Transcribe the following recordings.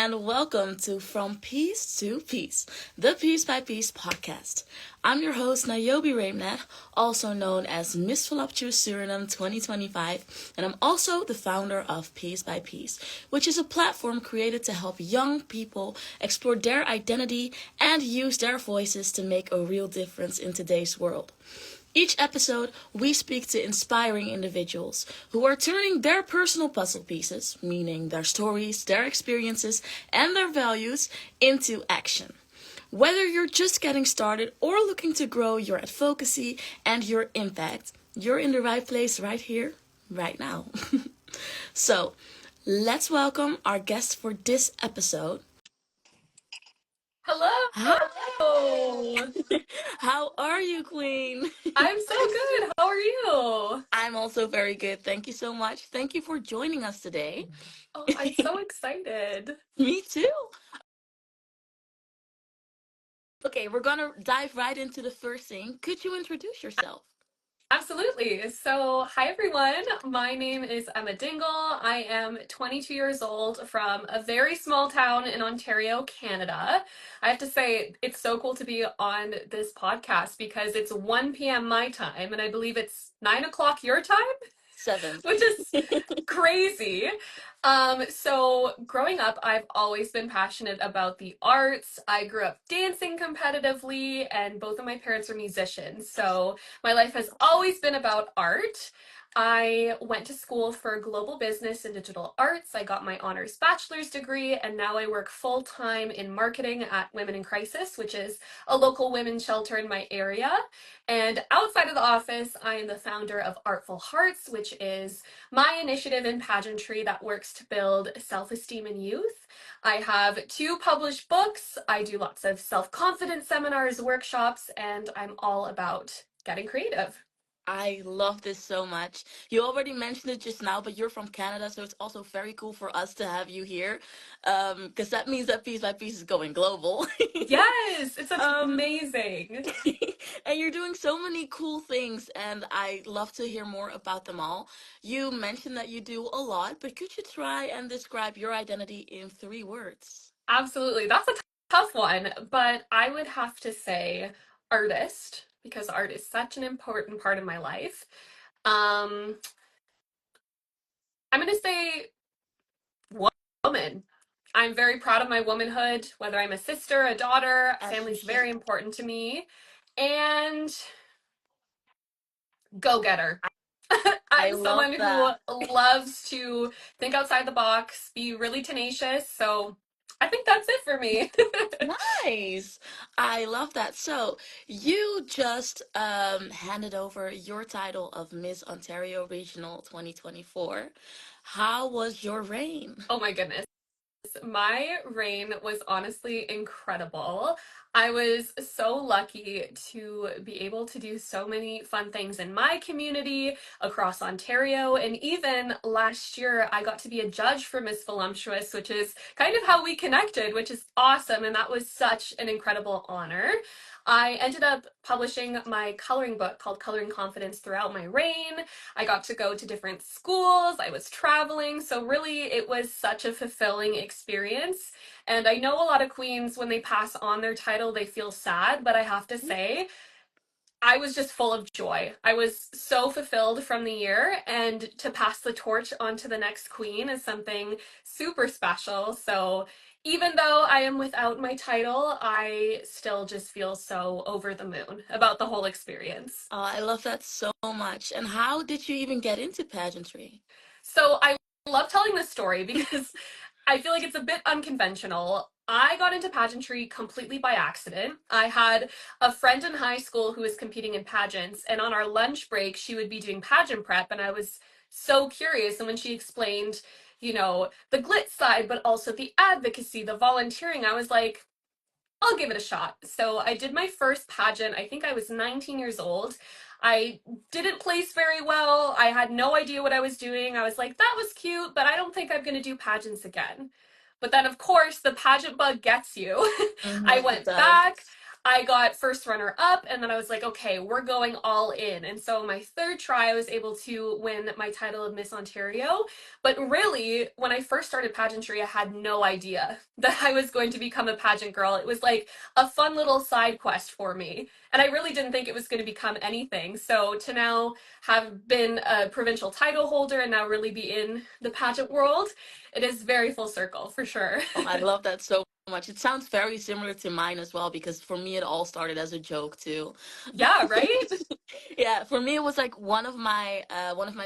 and welcome to From Peace to Peace, the Piece by Piece podcast. I'm your host, Nayobé Reemnet, also known as Miss Voluptuous Surinam 2025, and I'm also the founder of Piece by Piece, which is a platform created to help young people explore their identity and use their voices to make a real difference in today's world. Each episode, we speak to inspiring individuals who are turning their personal puzzle pieces, meaning their stories, their experiences, and their values, into action. Whether you're just getting started or looking to grow your advocacy and your impact, you're in the right place right here, right now. So, let's welcome our guest for this episode. Hello. Hi. How are you, Queen? I'm so good. How are you? I'm also very good. Thank you so much. Thank you for joining us today. Oh, I'm so excited. Me too. Okay, we're gonna dive right into the first thing. Could you introduce yourself? Absolutely. So, hi everyone. My name is Emma Dingle. I am 22 years old from a very small town in Ontario, Canada. I have to say, it's so cool to be on this podcast because it's 1 p.m. my time, and I believe it's 9 o'clock your time. 7. Which is crazy. So growing up, I've always been passionate about the arts. I grew up dancing competitively, and both of my parents are musicians. So my life has always been about art. I went to school for global business and digital arts. I got my honors bachelor's degree, and now I work full time in marketing at Women in Crisis, which is a local women's shelter in my area. And outside of the office, I am the founder of Artful Hearts, which is my initiative in pageantry that works to build self-esteem in youth. I have 2 published books. I do lots of self-confidence seminars, workshops, and I'm all about getting creative. I love this so much. You already mentioned it just now, but you're from Canada, so it's also very cool for us to have you here. Because that means that Piece by Piece is going global. Yes, it's um, amazing. and you're doing so many cool things, and I love to hear more about them all. You mentioned that you do a lot, but could you try and describe your identity in 3 words? Absolutely. That's a tough one, but I would have to say artist because art is such an important part of my life. Um, I'm going to say woman. I'm very proud of my womanhood, whether I'm a sister, a daughter, As you family's should. very important to me. And go getter. I I'm love someone who that. loves to think outside the box, be really tenacious. So I think that's it for me. Nice. I love that. So, you just handed over your title of Miss Ontario Regional 2024. How was your reign? Oh my goodness. My reign was honestly incredible. I was so lucky to be able to do so many fun things in my community across Ontario. And even last year, I got to be a judge for Miss Voluptuous, which is kind of how we connected, which is awesome. And that was such an incredible honor. I ended up publishing my coloring book called Coloring Confidence throughout my reign. I got to go to different schools. I was traveling. So, really, it was such a fulfilling experience. And I know a lot of queens, when they pass on their title, they feel sad. But I have to say, I was just full of joy. I was so fulfilled from the year. And to pass the torch on to the next queen is something super special. So, even though I am without my title, I still just feel so over the moon about the whole experience. I love that so much. And how did you even get into pageantry? So I love telling this story because I feel like it's a bit unconventional. I got into pageantry completely by accident. I had a friend in high school who was competing in pageants, and on our lunch break, she would be doing pageant prep, and I was so curious. And when she explained, the glitz side, but also the advocacy, the volunteering, I was like, I'll give it a shot. So I did my first pageant. I think I was 19 years old. I didn't place very well. I had no idea what I was doing. I was like, that was cute, but I don't think I'm going to do pageants again. But then, of course, the pageant bug gets you. I Mm-hmm, it went does. back. I got first runner up, and then I was like, okay, we're going all in. And so my third try, I was able to win my title of Miss Ontario. But really, when I first started pageantry, I had no idea that I was going to become a pageant girl. It was like a fun little side quest for me. And I really didn't think it was going to become anything. So to now have been a provincial title holder and now really be in the pageant world, it is very full circle for sure. Oh, I love that so much. It sounds very similar to mine as well because for me it all started as a joke too. Yeah, right? Yeah, for me it was like one of my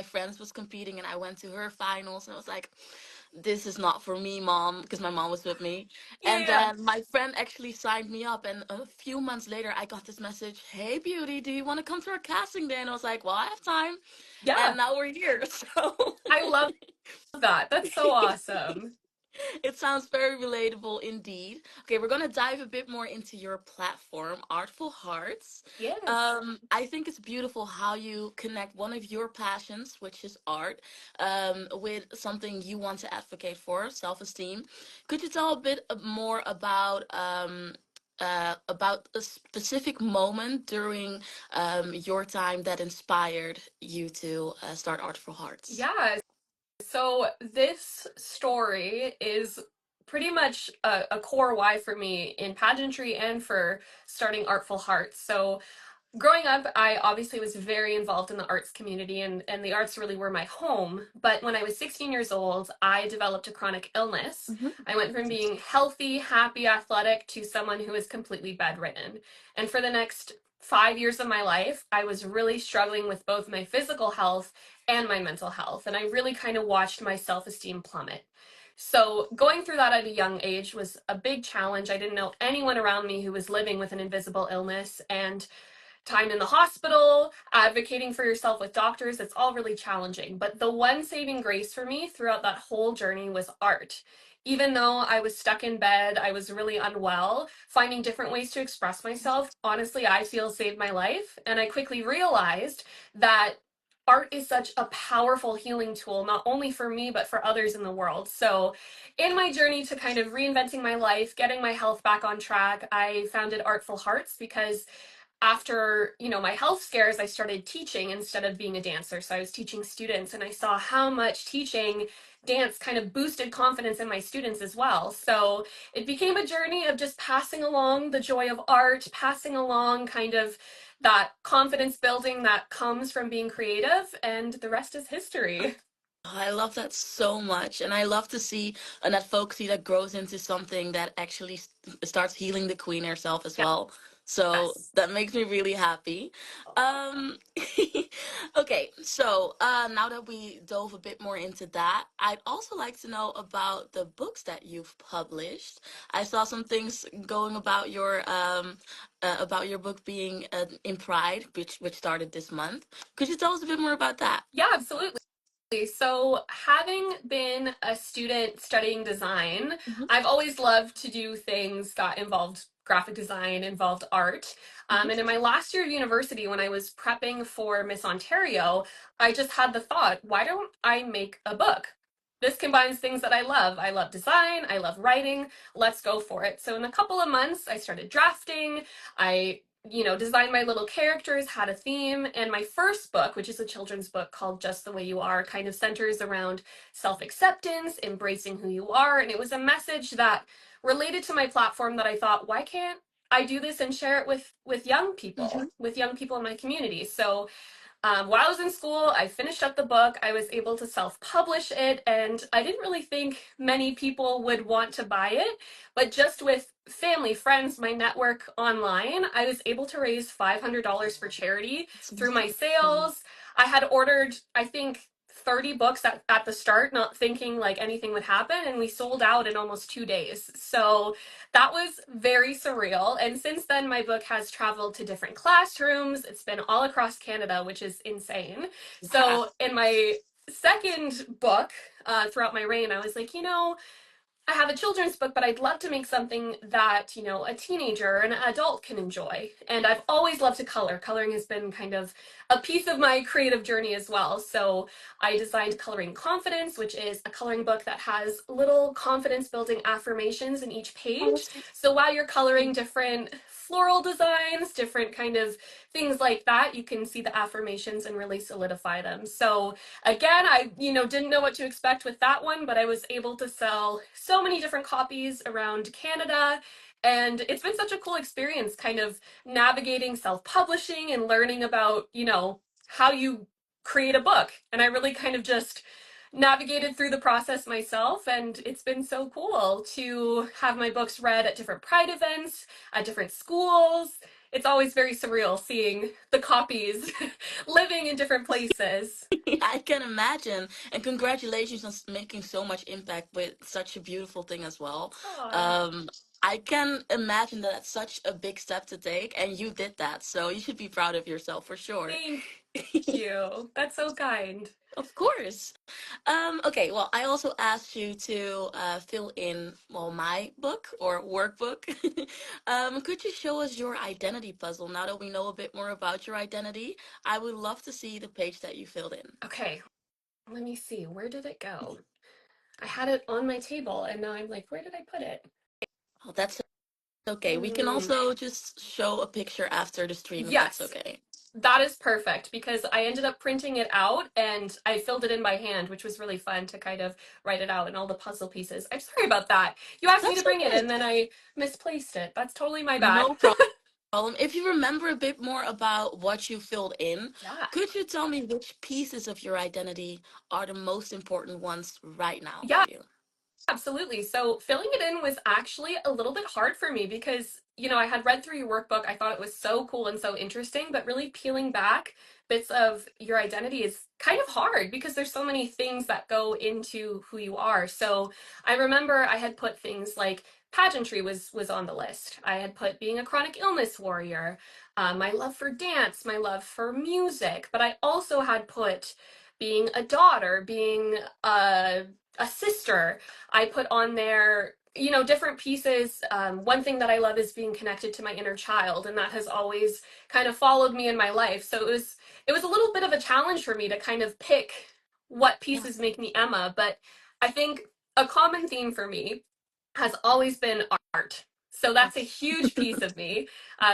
friends was competing and I went to her finals and I was like, this is not for me, mom, because my mom was with me. Yeah, And yeah, then my friend actually signed me up and a few months later I got this message, "Hey beauty, do you want to come to our casting day?" And I was like, "Well, I have time." yeah. And now we're here. So I love that. That's so awesome. it sounds very relatable indeed. Okay, we're gonna dive a bit more into your platform, Artful Hearts. Yes. I think it's beautiful how you connect one of your passions, which is art, with something you want to advocate for, self-esteem. Could you tell a bit more about a specific moment during your time that inspired you to start Artful Hearts? Yeah. So this story is pretty much a core why for me in pageantry and for starting Artful Hearts. So growing up, I obviously was very involved in the arts community, and the arts really were my home. But when I was 16 years old, I developed a chronic illness. Mhm. I went from being healthy, happy, athletic to someone who was completely bedridden. And for the next 5 years of my life, I was really struggling with both my physical health and my mental health. And I really kind of watched my self esteem plummet. So, going through that at a young age was a big challenge. I didn't know anyone around me who was living with an invisible illness, and time in the hospital, advocating for yourself with doctors, it's all really challenging. But the one saving grace for me throughout that whole journey was art. Even though I was stuck in bed, I was really unwell, finding different ways to express myself, honestly, I feel saved my life. And I quickly realized that art is such a powerful healing tool, not only for me, but for others in the world. So, in my journey to kind of reinventing my life, getting my health back on track, I founded Artful Hearts because after my health scares, I started teaching instead of being a dancer. So I was teaching students, and I saw how much teaching dance kind of boosted confidence in my students as well. So it became a journey of just passing along the joy of art, passing along kind of that confidence building that comes from being creative, and the rest is history. Oh, I love that so much, and I love to see an advocacy that grows into something that actually starts healing the queen herself as well. So Yes. that makes me really happy. Um, okay, so now that we dove a bit more into that, I'd also like to know about the books that you've published. I saw some things going about your book being in Pride, which started this month. Could you tell us a bit more about that? Yeah, absolutely. So, having been a student studying design, Hmm. I've always loved to do things that involved graphic design, involved art. Hmm. And in my last year of university, when I was prepping for Miss Ontario, I just had the thought, why don't I make a book? This combines things that I love. I love design, I love writing. Let's go for it. So, in a couple of months, I started drafting. I designed my little characters, had a theme, and my first book, which is a children's book called Just the Way You Are, kind of centers around self acceptance, embracing who you are. And it was a message that related to my platform that I thought, why can't I do this and share it with Hmm. with young people in my community? So while I was in school, I finished up the book. I was able to self publish it, and I didn't really think many people would want to buy it. But just with family, friends, my network online, I was able to raise $500 for charity It's through my amazing. sales. I had ordered, I think, 30 books at the start, not thinking like anything would happen, and we sold out in almost 2 days. So that was very surreal. And since then, my book has traveled to different classrooms. It's been all across Canada, which is insane. Wow. So, in my second book, throughout my reign, I was like, I have a children's book, but I'd love to make something that, a teenager or an adult can enjoy. And I've always loved to color. Coloring has been kind of a piece of my creative journey as well. So I designed Coloring Confidence, which is a coloring book that has little confidence building affirmations in each Oh, page. that's so So while you're coloring sweet. different floral designs, different kind of things like that, you can see the affirmations and really solidify them. So again, I didn't know what to expect with that one, but I was able to sell so many different copies around Canada, and it's been such a cool experience kind of navigating self-publishing and learning about how you create a book. And I really kind of just navigated through the process myself, and it's been so cool to have my books read at different pride events, at different schools. It's always very surreal seeing the copies living in different places. I can imagine. And congratulations on making so much impact with such a beautiful thing as well. Aw, Um, I can imagine that that's such a big step to take, and you did that. So you should be proud of yourself for sure. thank you. That's so kind. Of course. Okay, well, I also asked you to fill in, well, my book or workbook. Could you show us your identity puzzle now that we know a bit more about your identity? I would love to see the page that you filled in. Okay, let me see. Where did it go? I had it on my table and now I'm like, where did I put it? Oh, that's okay. We can Hmm. also just show a picture after the stream if that's Yes, okay. that is perfect because I ended up printing it out and I filled it in by hand, which was really fun to kind of write it out and all the puzzle pieces. I'm sorry about that. You asked me to That's bring it okay. and then I misplaced it. That's totally my bad. No problem. If you remember a bit more about what you filled in, Yeah. could you tell me which pieces of your identity are the most important ones right now for Yeah, you? absolutely. So filling it in was actually a little bit hard for me because, I had read through your workbook. I thought it was so cool and so interesting, but really peeling back bits of your identity is kind of hard because there's so many things that go into who you are. So I remember I had put things like pageantry was on the list. I had put being a chronic illness warrior, my love for dance, my love for music, but I also had put being a daughter, being a sister. I put on there, different pieces. One thing that I love is being connected to my inner child, and that has always kind of followed me in my life. So it was a little bit of a challenge for me to kind of pick what Yeah. pieces make me Emma, but I think a common theme for me has always been art. So Oh, that's a huge piece of me.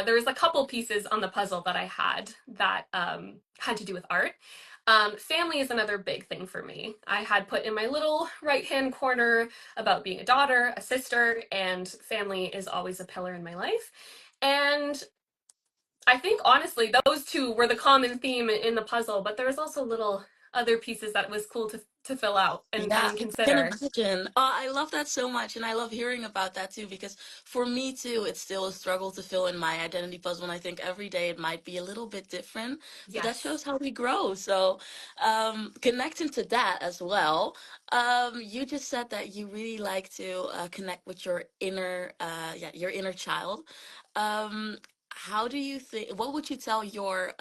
There was a couple pieces on the puzzle that I had that had to do with art. Family is another big thing for me. I had put in my little right hand corner about being a daughter, a sister, and family is always a pillar in my life. And I think honestly, those two were the common theme in the puzzle, but there was also little other pieces that was cool to fill out yeah, and I can consider. imagine. Oh, I love that so much, and I love hearing about that too, because for me too, it's still a struggle to fill in my identity puzzle, and I think every day it might be a little bit different, but that Yes. shows how we grow. So, connecting to that as well, you just said that you really like to connect with your inner, yeah, your inner child. Um, how do you think, what would you tell your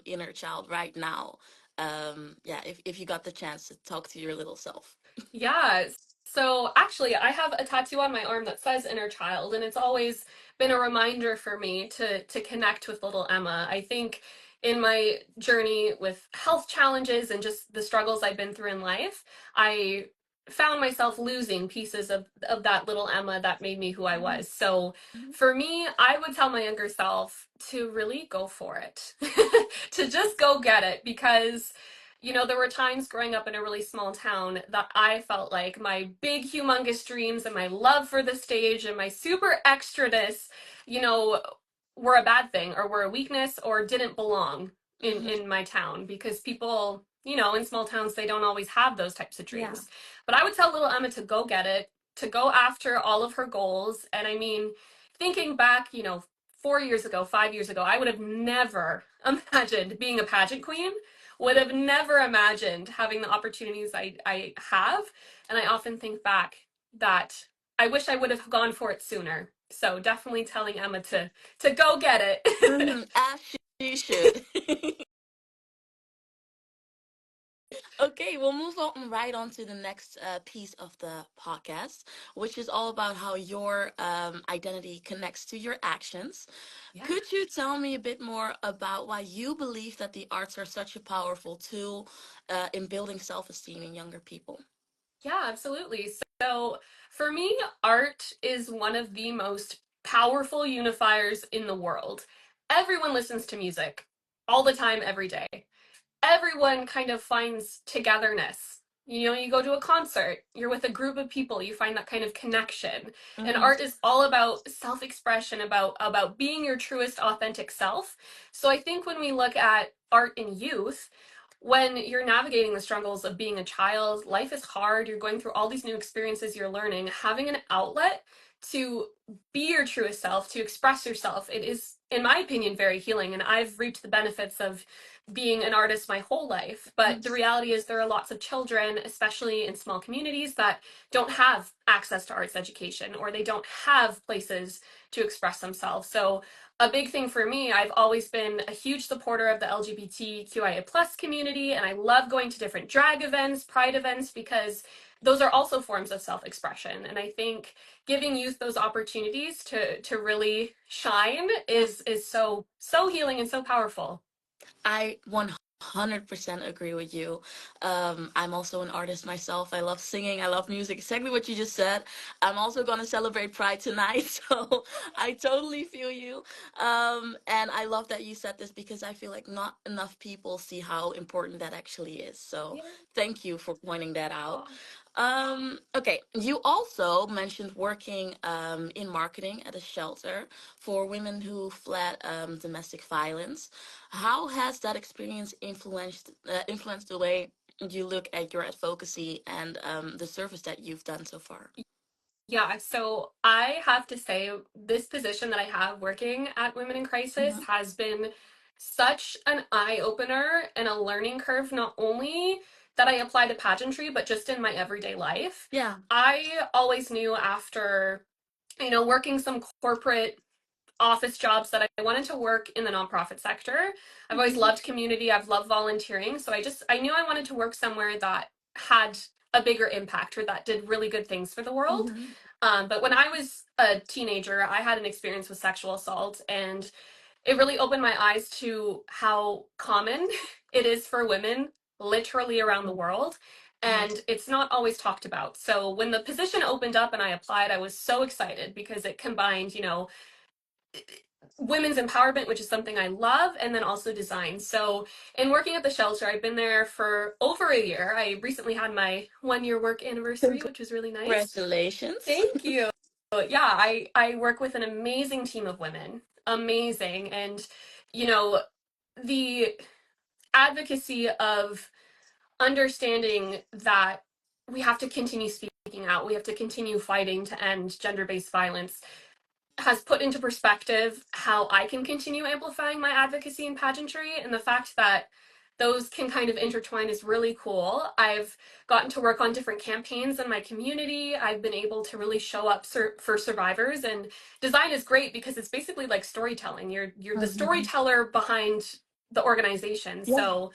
inner child right now? Yeah, if you got the chance to talk to your little self. Yeah. So actually, I have a tattoo on my arm that says inner child, and it's always been a reminder for me to connect with little Emma. I think in my journey with health challenges and just the struggles I've been through in life, I found myself losing pieces of that little Emma that made me who I Mhm. was. So for me, I would tell my younger self to really go for it, to just go get it because there were times growing up in a really small town that I felt like my big, humongous dreams and my love for the stage and my super extraness, you know, were a bad thing or were a weakness or didn't belong in Mhm. in my town because people, in small towns they don't always have those types of Yeah. dreams. But I would tell little Emma to go get it, to go after all of her goals. And I mean, thinking back, 4 years ago, 5 years ago, I would have never imagined being a pageant queen, would have never imagined having the opportunities I have. And I often think back that I wish I would have gone for it sooner. So definitely telling Emma to go get it. As she should. Okay, we'll move on right on to the next piece of the podcast, which is all about how your identity connects to your actions. Yeah. Could you tell me a bit more about why you believe that the arts are such a powerful tool in building self-esteem in younger people? Yeah, absolutely. So for me, art is one of the most powerful unifiers in the world. Everyone listens to music all the time, every day. Everyone kind of finds togetherness. You know, you go to a concert, you're with a group of people, you find that kind of connection. And Mm-hmm. art is all about self-expression, about being your truest authentic self. So I think when we look at art in youth, when you're navigating the struggles of being a child, life is hard, you're going through all these new experiences, you're learning, having an outlet to be your truest self, to express yourself, it is, in my opinion, very healing. And I've reaped the benefits of being an artist my whole life. But the reality is, there are lots of children, especially in small communities, that don't have access to arts education, or they don't have places to express themselves. So a big thing for me, I've always been a huge supporter of the LGBTQIA plus community, and I love going to different drag events, pride events, because those are also forms of self-expression. And I think giving youth those opportunities to really shine Yeah. is so healing and so powerful. I 100% agree with you. I'm also an artist myself. I love singing. I love music. Exactly what you just said. I'm also going to celebrate Pride tonight. So I totally feel you. And I love that you said this because I feel like not enough people see how important that actually is. So Yeah. thank you for pointing that out. Oh. Okay, you also mentioned working in marketing at a shelter for women who fled domestic violence. How has that experience influenced the way you look at your advocacy and the service that you've done so far? Yeah, so I have to say, this position that I have working at Women in Crisis Hmm. has been such an eye opener and a learning curve, not only that I apply to pageantry, but just in my everyday life. Yeah. I always knew after, working some corporate office jobs that I wanted to work in the nonprofit sector. I've always Hmm. loved community, I've loved volunteering. So I knew I wanted to work somewhere that had a bigger impact, or that did really good things for the world. Hmm. But when I was a teenager, I had an experience with sexual assault, and it really opened my eyes to how common it is for women literally around the world. And Yes. it's not always talked about. So when the position opened up and I applied, I was so excited because it combined, women's empowerment, which is something I love, and then also design. So, in working at the shelter, I've been there for over a year. I recently had my 1 year work anniversary, which was really nice. Congratulations. Thank you. Yeah, I work with an amazing team of women. Amazing. And, you know, the advocacy of understanding that we have to continue speaking out, we have to continue fighting to end gender based violence has put into perspective how I can continue amplifying my advocacy in pageantry, and the fact that those can kind of intertwine is really cool. I've gotten to work on different campaigns in my community. I've been able to really show up for survivors, and design is great because it's basically like storytelling. You're the Hmm. storyteller behind the organization. Yeah. So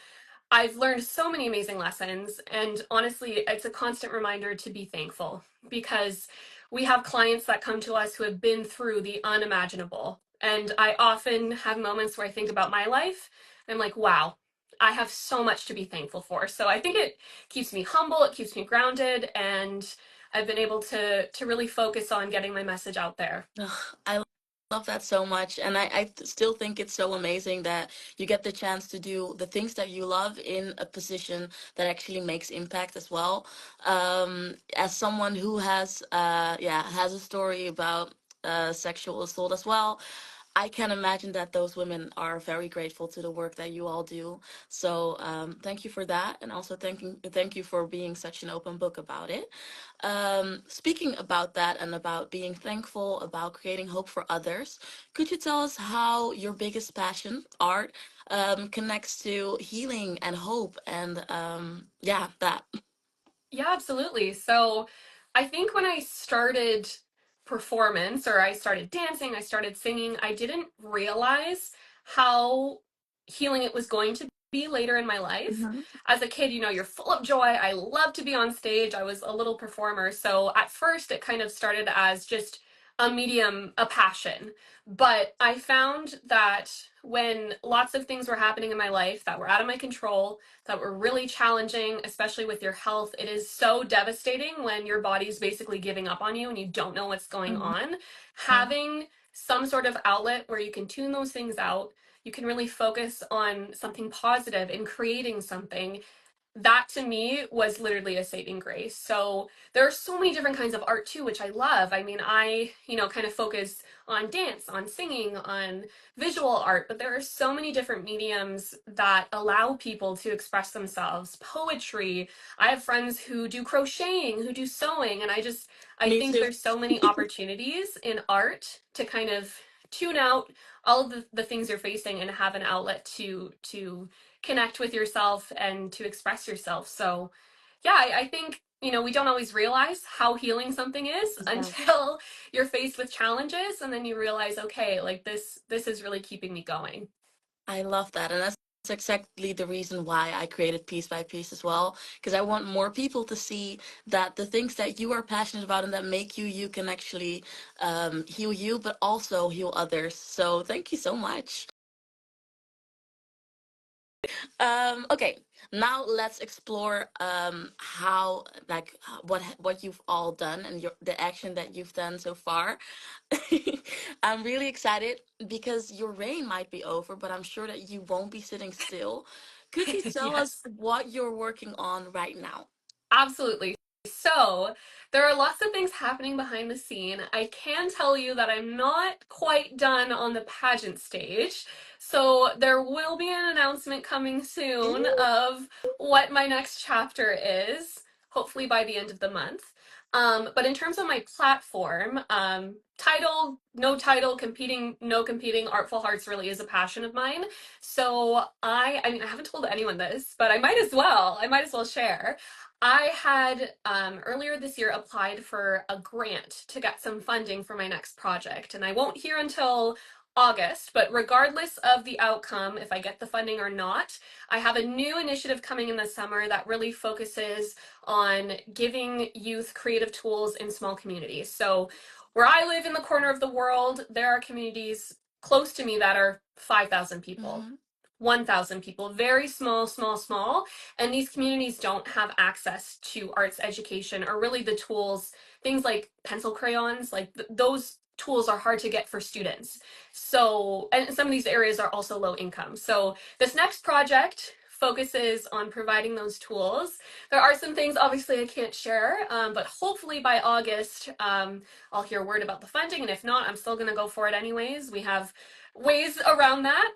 I've learned so many amazing lessons, and honestly, it's a constant reminder to be thankful, because we have clients that come to us who have been through the unimaginable. And I often have moments where I think about my life. I'm like, wow, I have so much to be thankful for. So I think it keeps me humble, it keeps me grounded, and I've been able to really focus on getting my message out there. Ugh, I love that so much. And still think it's so amazing that you get the chance to do the things that you love in a position that actually makes impact as well. As someone who has a story about sexual assault as well, I can imagine that those women are very grateful to the work that you all do. So thank you for that, and also thank you for being such an open book about it. Speaking about that and about being thankful, about creating hope for others, could you tell us how your biggest passion, art, connects to healing and hope and yeah, that. Yeah, absolutely. So I think when I started performance, or I started dancing, I started singing, I didn't realize how healing it was going to be later in my life. Mm-hmm. As a kid, you're full of joy. I love to be on stage. I was a little performer. So at first, it kind of started as just a medium, a passion. But I found that when lots of things were happening in my life that were out of my control, that were really challenging, especially with your health, it is so devastating when your body's basically giving up on you and you don't know what's going Mm-hmm. on. Having some sort of outlet where you can tune those things out, you can really focus on something positive and creating something, that to me was literally a saving grace. So there are so many different kinds of art too, which I love. I mean, I kind of focus on dance, on singing, on visual art, but there are so many different mediums that allow people to express themselves. Poetry. I have friends who do crocheting, who do sewing, and I Me think too. there's so many opportunities in art to kind of tune out all of the things you're facing and have an outlet to connect with yourself and to express yourself. So yeah, I think we don't always realize how healing something is Yeah. until you're faced with challenges, and then you realize, okay, like this is really keeping me going. I love that. And that's exactly the reason why I created Piece by Piece as well. Because I want more people to see that the things that you are passionate about and that make you, you can actually heal you, but also heal others. So thank you so much. Okay, now let's explore how like what you've all done and the action that you've done so far. I'm really excited because your reign might be over, but I'm sure that you won't be sitting still. Could you tell us Yes. what you're working on right now? Absolutely. So, there are lots of things happening behind the scene. I can tell you that I'm not quite done on the pageant stage. So, there will be an announcement coming soon Ooh. of what my next chapter is, hopefully by the end of the month. But in terms of my platform, title, no title, competing, no competing, Artful Hearts really is a passion of mine. So I mean, I haven't told anyone this, but I might as well. I might as well share. I had earlier this year applied for a grant to get some funding for my next project, and I won't hear until August, but regardless of the outcome, if I get the funding or not, I have a new initiative coming in the summer that really focuses on giving youth creative tools in small communities. So, where I live in the corner of the world, there are communities close to me that are 5,000 people. Mm-hmm. 1,000 people, very small, small, small. And these communities don't have access to arts education or really the tools, things like pencil crayons, like those tools are hard to get for students. So, and some of these areas are also low income. So, this next project focuses on providing those tools. There are some things obviously I can't share, but hopefully by August, I'll hear word about the funding. And if not, I'm still going to go for it anyways. We have ways around that.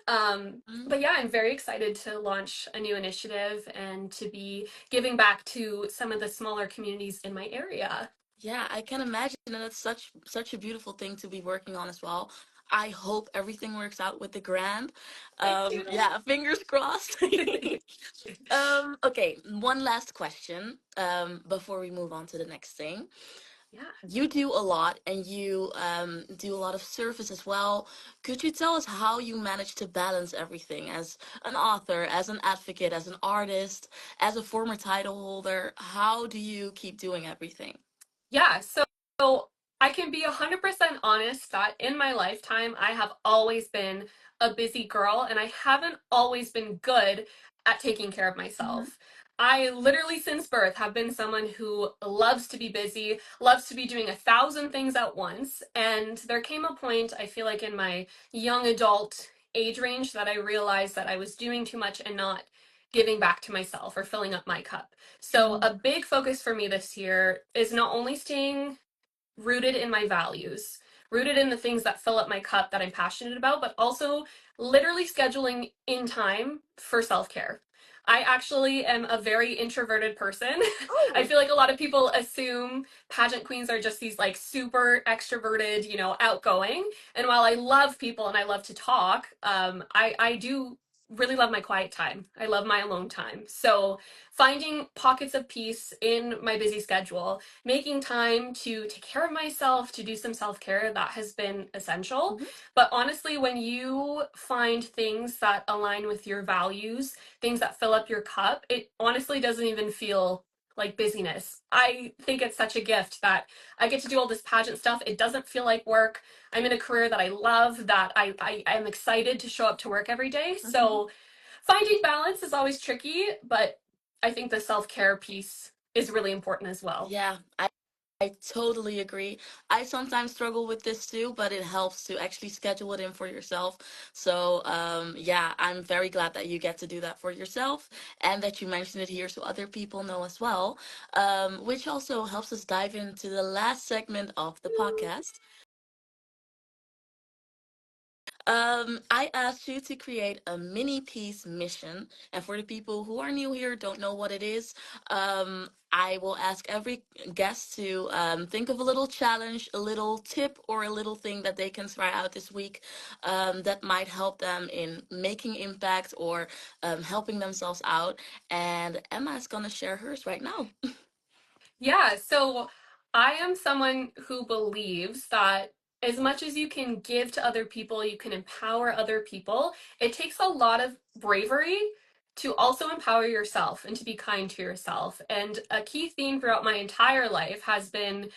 But yeah, I'm very excited to launch a new initiative and to be giving back to some of the smaller communities in my area. Yeah, I can imagine, and it's such a beautiful thing to be working on as well. I hope everything works out with the grant. Thank you. Yeah, fingers crossed. Okay, one last question before we move on to the next thing. Yeah. You do a lot and you do a lot of service as well. Could you tell us how you manage to balance everything as an author, as an advocate, as an artist, as a former title holder? How do you keep doing everything? Yeah, so I can be 100% honest that in my lifetime, I have always been a busy girl and I haven't always been good at taking care of Hmm. myself. I literally, since birth, have been someone who loves to be busy, loves to be doing 1,000 things at once. And there came a point, I feel like in my young adult age range, that I realized that I was doing too much and not giving back to myself or filling up my cup. So, Hmm. a big focus for me this year is not only staying rooted in my values, rooted in the things that fill up my cup that I'm passionate about, but also literally scheduling in time for self care. I actually am a very introverted person. I Oh. feel like a lot of people assume pageant queens are just these like super extroverted, outgoing. And while I love people and I love to talk, I do really love my quiet time. I love my alone time. So, finding pockets of peace in my busy schedule, making time to take care of myself, to do some self care, that has been essential. Mhm. But honestly, when you find things that align with your values, things that fill up your cup, it honestly doesn't even feel like busyness. I think it's such a gift that I get to do all this pageant stuff. It doesn't feel like work. I'm in a career that I love, that I'm excited to show up to work every day. Mhm. So finding balance is always tricky, but I think the self care piece is really important as well. Yeah, I totally agree. I sometimes struggle with this too, but it helps to actually schedule it in for yourself. So, yeah, I'm very glad that you get to do that for yourself and that you mentioned it here so other people know as well, which also helps us dive into the last segment of the podcast. I asked you to create a mini piece mission, and for the people who are new here, don't know what it is, I will ask every guest to think of a little challenge, a little tip, or a little thing that they can try out this week that might help them in making impact or helping themselves out. And Emma is gonna share hers right now. Yeah, so I am someone who believes that as much as you can give to other people, you can empower other people. It takes a lot of bravery to also empower yourself and to be kind to yourself. And a key theme throughout my entire life has been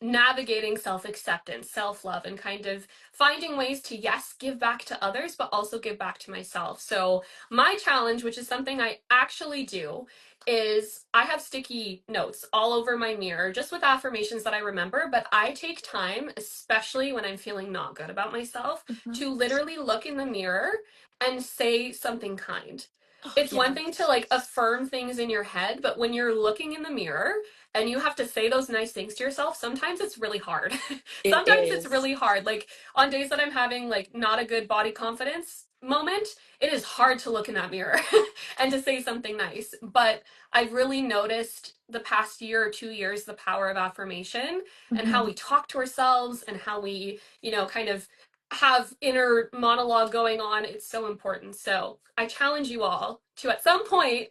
navigating self acceptance, self love, and kind of finding ways to, yes, give back to others, but also give back to myself. So, my challenge, which is something I actually do, is I have sticky notes all over my mirror just with affirmations that I remember, but I take time, especially when I'm feeling not good about myself, Mhm. to literally look in the mirror and say something kind. Oh, It's one thing to yes. like affirm things in your head, but when you're looking in the mirror and you have to say those nice things to yourself, sometimes it's really hard. It Sometimes it's is. really hard. Like on days that I'm having like not a good body confidence moment, it is hard to look in that mirror and to say something nice. But I've really noticed the past year or 2 years the power of affirmation and how Mhm. we talk to ourselves and how we, kind of have inner monologue going on. It's so important. So I challenge you all to at some point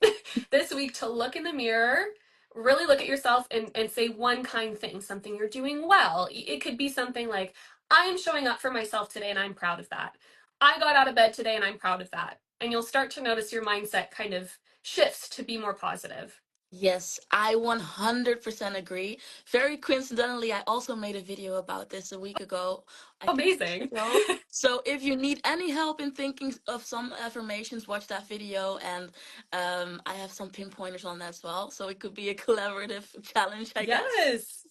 this week to look in the mirror, really look at yourself and say one kind thing, something you're doing well. It could be something like, I am showing up for myself today and I'm proud of that. I got out of bed today and I'm proud of that. And you'll start to notice your mindset kind of shifts to be more positive. Yes, I 100% agree. Very coincidentally, I also made a video about this a week ago. I think a week Amazing. ago. So if you need any help in thinking of some affirmations, watch that video. And I have some pinpointers on that as well. So it could be a collaborative challenge, I guess. Yes.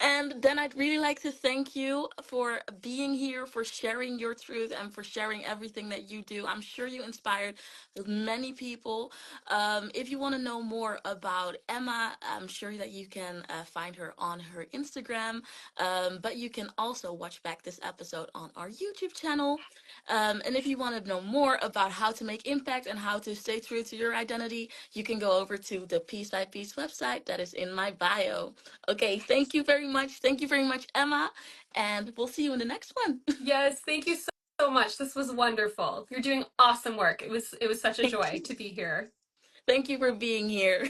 And then I'd really like to thank you for being here, for sharing your truth, and for sharing everything that you do. I'm sure you inspired many people. If you want to know more about Emma, I'm sure that you can find her on her Instagram. But you can also watch back this episode on our YouTube channel. And if you want to know more about how to make impact and how to stay true to your identity, you can go over to the Piece by Piece website that is in my bio. Okay, thank you very much. Thank you very much, Emma. And we'll see you in the next one. Yes, thank you so much. This was wonderful. You're doing awesome work. It was such a Thank joy you. to be here. Thank you for being here.